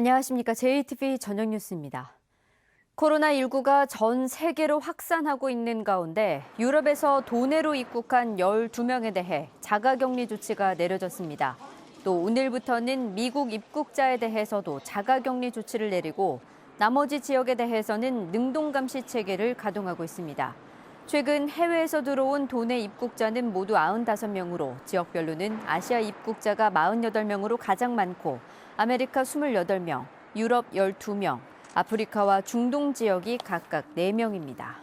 안녕하십니까. JTBC 저녁 뉴스입니다. 코로나19가 전 세계로 확산하고 있는 가운데 유럽에서 도내로 입국한 12명에 대해 자가격리 조치가 내려졌습니다. 또 오늘부터는 미국 입국자에 대해서도 자가격리 조치를 내리고 나머지 지역에 대해서는 능동감시 체계를 가동하고 있습니다. 최근 해외에서 들어온 도내 입국자는 모두 95명으로 지역별로는 아시아 입국자가 48명으로 가장 많고 아메리카 28명, 유럽 12명, 아프리카와 중동 지역이 각각 4명입니다.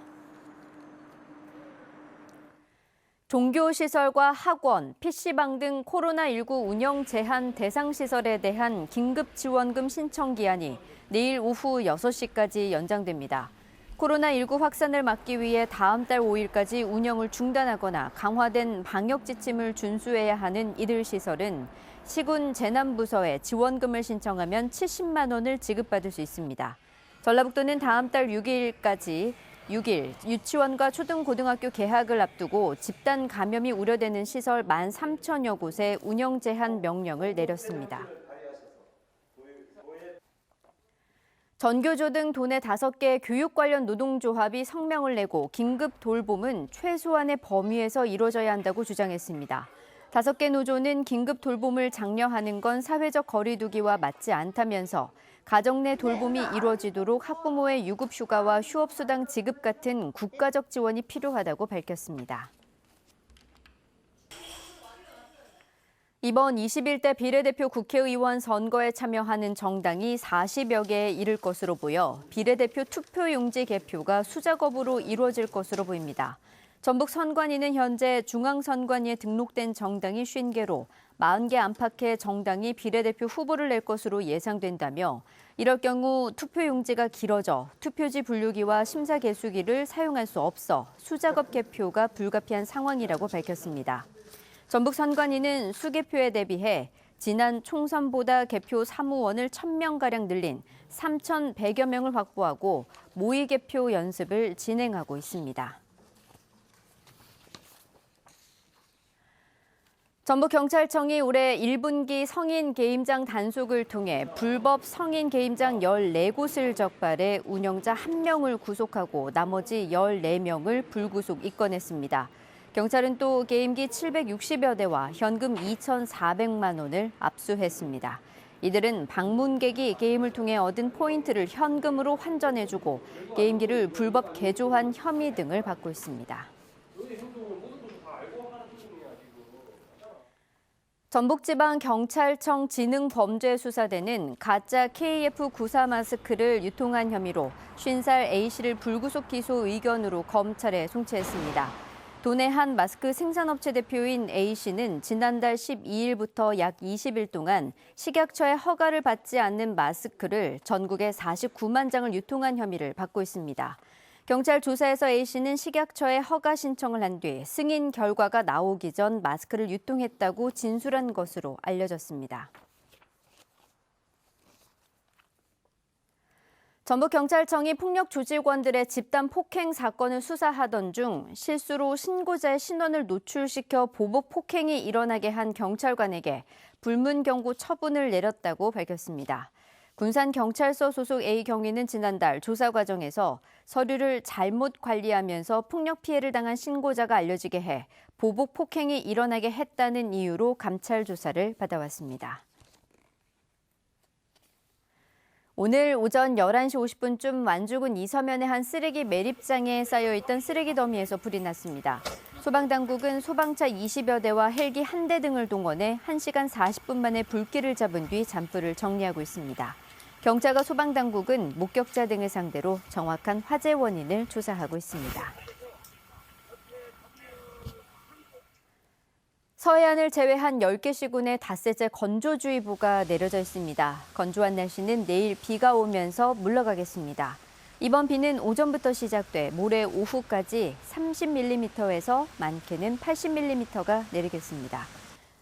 종교시설과 학원, PC방 등 코로나19 운영 제한 대상 시설에 대한 긴급지원금 신청 기한이 내일 오후 6시까지 연장됩니다. 코로나19 확산을 막기 위해 다음 달 5일까지 운영을 중단하거나 강화된 방역 지침을 준수해야 하는 이들 시설은 시군 재난부서에 지원금을 신청하면 70만 원을 지급받을 수 있습니다. 전라북도는 다음 달 6일 유치원과 초등고등학교 개학을 앞두고 집단 감염이 우려되는 시설 13,000여 곳에 운영 제한 명령을 내렸습니다. 전교조 등 도내 5개 교육 관련 노동조합이 성명을 내고 긴급 돌봄은 최소한의 범위에서 이루어져야 한다고 주장했습니다. 5개 노조는 긴급 돌봄을 장려하는 건 사회적 거리 두기와 맞지 않다면서 가정 내 돌봄이 이루어지도록 학부모의 유급휴가와 휴업수당 지급 같은 국가적 지원이 필요하다고 밝혔습니다. 이번 21대 비례대표 국회의원 선거에 참여하는 정당이 40여 개에 이를 것으로 보여 비례대표 투표용지 개표가 수작업으로 이루어질 것으로 보입니다. 전북 선관위는 현재 중앙선관위에 등록된 정당이 50개로 40개 안팎의 정당이 비례대표 후보를 낼 것으로 예상된다며 이럴 경우 투표용지가 길어져 투표지 분류기와 심사 개수기를 사용할 수 없어 수작업 개표가 불가피한 상황이라고 밝혔습니다. 전북 선관위는 수개표에 대비해 지난 총선보다 개표 사무원을 1,000명가량 늘린 3,100여 명을 확보하고 모의 개표 연습을 진행하고 있습니다. 전북경찰청이 올해 1분기 성인 게임장 단속을 통해 불법 성인 게임장 14곳을 적발해 운영자 1명을 구속하고 나머지 14명을 불구속 입건했습니다. 경찰은 또 게임기 760여 대와 현금 2,400만 원을 압수했습니다. 이들은 방문객이 게임을 통해 얻은 포인트를 현금으로 환전해주고 게임기를 불법 개조한 혐의 등을 받고 있습니다. 전북지방경찰청 지능범죄수사대는 가짜 KF94 마스크를 유통한 혐의로 50살 A씨를 불구속 기소 의견으로 검찰에 송치했습니다. 도내 한 마스크 생산업체 대표인 A씨는 지난달 12일부터 약 20일 동안 식약처의 허가를 받지 않는 마스크를 전국에 49만 장을 유통한 혐의를 받고 있습니다. 경찰 조사에서 A씨는 식약처에 허가 신청을 한 뒤 승인 결과가 나오기 전 마스크를 유통했다고 진술한 것으로 알려졌습니다. 전북경찰청이 폭력조직원들의 집단 폭행 사건을 수사하던 중 실수로 신고자의 신원을 노출시켜 보복 폭행이 일어나게 한 경찰관에게 불문경고 처분을 내렸다고 밝혔습니다. 군산경찰서 소속 A 경위는 지난달 조사 과정에서 서류를 잘못 관리하면서 폭력 피해를 당한 신고자가 알려지게 해 보복 폭행이 일어나게 했다는 이유로 감찰 조사를 받아왔습니다. 오늘 오전 11시 50분쯤 완주군 이서면의 한 쓰레기 매립장에 쌓여있던 쓰레기 더미에서 불이 났습니다. 소방당국은 소방차 20여 대와 헬기 1대 등을 동원해 1시간 40분 만에 불길을 잡은 뒤 잔불을 정리하고 있습니다. 경찰과 소방당국은 목격자 등을 상대로 정확한 화재 원인을 조사하고 있습니다. 서해안을 제외한 10개 시군에 닷새째 건조주의보가 내려져 있습니다. 건조한 날씨는 내일 비가 오면서 물러가겠습니다. 이번 비는 오전부터 시작돼 모레 오후까지 30mm에서 많게는 80mm가 내리겠습니다.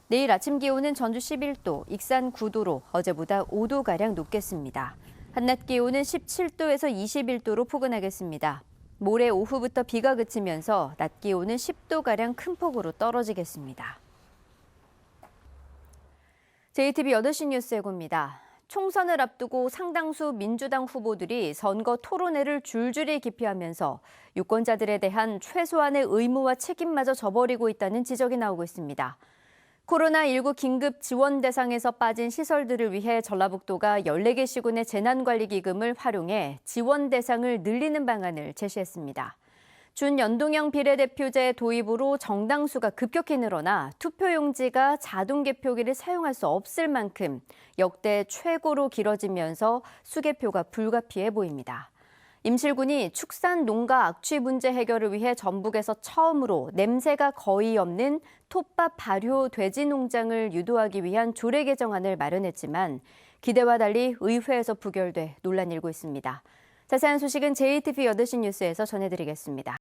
내일 아침 기온은 전주 11도, 익산 9도로 어제보다 5도가량 높겠습니다. 한낮 기온은 17도에서 21도로 포근하겠습니다. 모레 오후부터 비가 그치면서 낮 기온은 10도가량 큰 폭으로 떨어지겠습니다. JTBC 8시 뉴스 예고입니다. 총선을 앞두고 상당수 민주당 후보들이 선거 토론회를 줄줄이 기피하면서 유권자들에 대한 최소한의 의무와 책임마저 저버리고 있다는 지적이 나오고 있습니다. 코로나19 긴급 지원 대상에서 빠진 시설들을 위해 전라북도가 14개 시군의 재난관리기금을 활용해 지원 대상을 늘리는 방안을 제시했습니다. 준연동형 비례대표제 도입으로 정당 수가 급격히 늘어나 투표용지가 자동 개표기를 사용할 수 없을 만큼 역대 최고로 길어지면서 수개표가 불가피해 보입니다. 임실군이 축산 농가 악취 문제 해결을 위해 전북에서 처음으로 냄새가 거의 없는 톱밥 발효 돼지 농장을 유도하기 위한 조례 개정안을 마련했지만 기대와 달리 의회에서 부결돼 논란이 일고 있습니다. 자세한 소식은 JTBC 8시 뉴스에서 전해드리겠습니다.